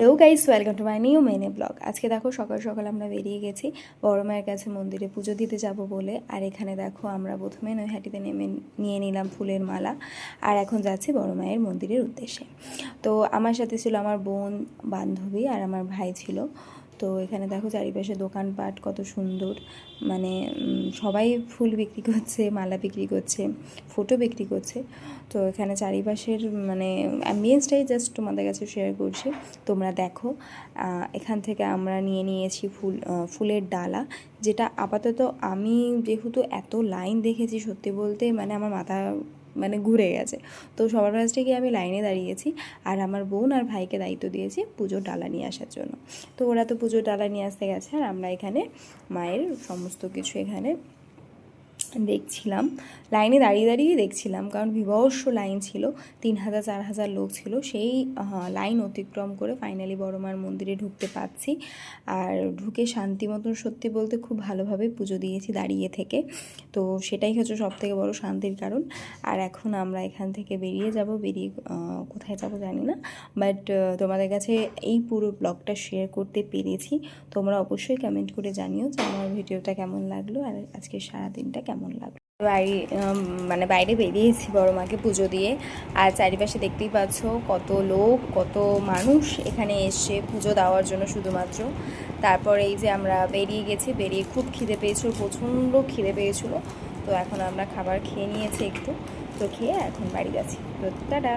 Hello guys, welcome to my new মেনে blog. আজকে দেখো সকাল সকাল আমরা বেরিয়ে গেছি বড় মায়ের কাছে মন্দিরে পুজো দিতে যাব বলে। আর এখানে দেখো আমরা প্রথমে নৈহাটিতে নেমে নিয়ে নিলাম ফুলের মালা, আর এখন যাচ্ছি বড় মায়ের মন্দিরের উদ্দেশ্যে। তো আমার সাথে ছিল আমার বোন, বান্ধবী আর আমার ভাই ছিল। তো এখানে দেখো চারিপাশে দোকানপাট কত সুন্দর, মানে সবাই ফুল বিক্রি করছে, মালা বিক্রি করছে, ফটো বিক্রি করছে। তো এখানে চারিপাশের মানে অ্যাম্বিয়েন্সটাই জাস্ট তোমাদের কাছে শেয়ার করছি, তোমরা দেখো। এখান থেকে আমরা নিয়ে নিয়েছি ফুলের ডালা, যেটা আপাতত আমি যেহেতু এত লাইন দেখেছি, সত্যি বলতে মানে আমার মাথা মানে ঘুরে গেছে। তো সবার ফার্স্টে গিয়ে আমি লাইনে দাঁড়িয়েছি, আর আমার বোন আর ভাইকে দায়িত্ব দিয়েছি পুজোর ডালা নিয়ে আসার জন্য। তো ওরা তো পুজোর ডালা নিয়ে আসতে গেছে, আর আমরা এখানে মায়ের সমস্ত কিছু এখানে দেখছিলাম, লাইনে দাঁড়িয়ে দাঁড়িয়ে দেখছিলাম, কারণ বিভৎস লাইন ছিল, 3000-4000 লোক ছিল। সেই লাইন অতিক্রম করে ফাইনালি বড় মার মন্দিরে ঢুকতে পারছি, আর ঢুকে শান্তি মতন সত্যি বলতে খুব ভালোভাবে পুজো দিয়েছি দাঁড়িয়ে থেকে। তো সেটাই হচ্ছে সবথেকে বড় শান্তির কারণ। আর এখন আমরা এখান থেকে বেরিয়ে কোথায় যাব জানি না, বাট তোমাদের কাছে এই পুরো ব্লগটা শেয়ার করতে পেরেছি। তোমরা অবশ্যই কমেন্ট করে জানিও যে আমার ভিডিওটা কেমন লাগলো আর আজকে সারাদিনটা কেমন লাগলো। মানে বাইরে বেরিয়েছি বড় মাকে পুজো দিয়ে, আর চারিপাশে দেখতেই পাচ্ছ কত লোক, কত মানুষ এখানে এসে পুজো দেওয়ার জন্য শুধুমাত্র। তারপর এই যে আমরা বেরিয়ে গেছি, বেরিয়ে খুব খিদে পেয়েছিল, প্রচণ্ড খিদে পেয়েছিল। তো এখন আমরা খাবার খেয়ে নিয়েছি একটু, তো খেয়ে এখন বাড়ি যাচ্ছি। তো টাটা।